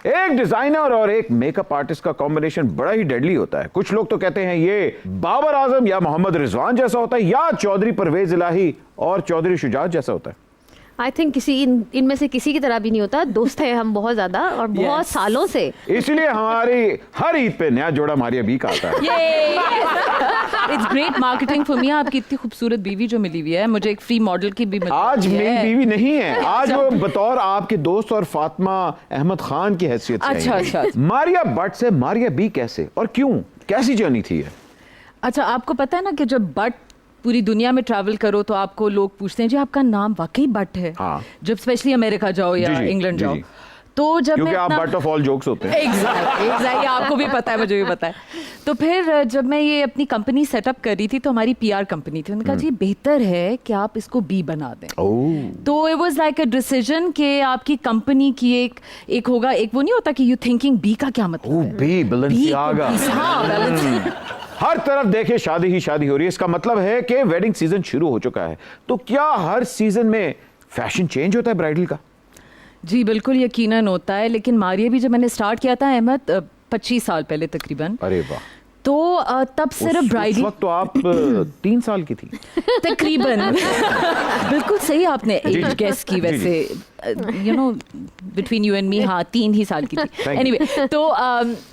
एक डिजाइनर और एक मेकअप आर्टिस्ट का कॉम्बिनेशन बड़ा ही डेडली होता है। कुछ लोग तो कहते हैं ये बाबर आजम या मोहम्मद रिजवान जैसा होता है, या चौधरी परवेज इलाही और चौधरी शुजात जैसा होता है। आई थिंक इनमें से किसी की तरह भी नहीं होता। दोस्त हैं हम बहुत ज्यादा और बहुत सालों से, इसलिए हमारी हर ईद पे नया जोड़ा मारिया बी का आता है। It's great marketing for me. आपकी इतनी खूबसूरत बीवी जो मिली हुई है, मुझे एक फ्री मॉडल की भी मिली आज है। मेरी बीवी नहीं है, आज वो बतौर आपके दोस्त और फातिमा अहमद खान की हैसियत से अच्छा, आई है। अच्छा। मारिया भट्ट से मारिया बी कैसे और क्यों, कैसी जर्नी थी ये? अच्छा, आपको पता है ना कि जब बट पूरी दुनिया में ट्रैवल करो तो आपको लोग पूछते हैं जी आपका नाम वाकई बट है। हाँ। जब स्पेशली अमेरिका जाओ या जी, इंग्लैंड जी, जाओ जी। तो जब क्योंकि मैं आप बट ऑफ ऑल जोक्स होते हैं। एग्जैक्टली आपको भी पता है, मुझे भी पता है। तो फिर जब मैं ये अपनी कंपनी सेटअप कर रही थी तो हमारी पीआर कंपनी थी, उन्होंने कहा जी बेहतर है कि आप इसको बी बना दें। तो it was like a decision कि आपकी कंपनी की एक होगा, एक वो नहीं होता कि यू थिंकिंग बी का क्या मतलब है? बी बलेंसियागा। हाँ, हर तरफ देखे शादी ही शादी हो रही है, इसका मतलब है कि वेडिंग सीजन शुरू हो चुका है। तो क्या हर सीजन में फैशन चेंज होता है ब्राइडल का? जी बिल्कुल यकीनन होता है, लेकिन मारिया भी जब मैंने स्टार्ट किया था अहमद 25 साल पहले तकरीबन, अरे वाह, तो तब सिर्फ उस ब्राइडल वक्त तो आप 3 साल की थी तकरीबन। बिल्कुल सही आपने एज गेस की। वैसे you know between you and me, हाँ 3 ही साल की थी। एनीवे तो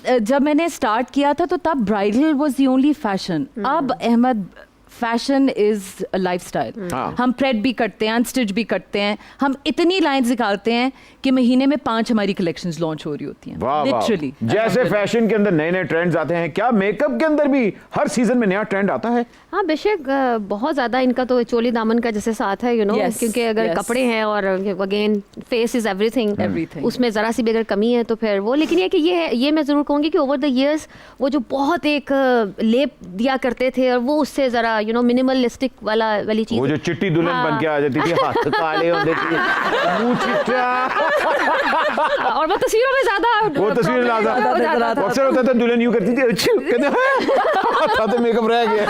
जब मैंने स्टार्ट किया था तो तब bridal was the only fashion. अब Ahmad fashion is a lifestyle. हम प्रेड भी करते हैं, अनस्टिच भी करते हैं, हम इतनी लाइंस निकालते हैं कि महीने में 5 हमारी कलेक्शंस लॉन्च हो रही होती हैं। वाह लिटरली वाह। जैसे फैशन के अंदर नए नए ट्रेंड्स आते हैं, क्या मेकअप के अंदर भी हर सीजन में नया ट्रेंड आता है? हाँ बेशक, बहुत ज्यादा इनका तो चोली दामन का जैसे साथ है, यू नो, क्योंकि अगर कपड़े हैं और अगेन फेस इज एवरीथिंग, उसमें जरा सी भी अगर कमी है तो फिर वो। लेकिन ये मैं जरूर कहूंगी कि ओवर द इयर्स वो जो बहुत एक लेप दिया करते थे और वो उससे जरा यू नो मिनिमलिस्टिक वाली चीज, वो जो चिट्टी दुल्हन बन के आ जाती थी, हाथ काले होते थे, मुंह चिट्टा, और वो तस्वीरों में ज्यादा अक्सर होता था दुल्हन यूं करती थी, अच्छी कहते हैं मेकअप रह गया।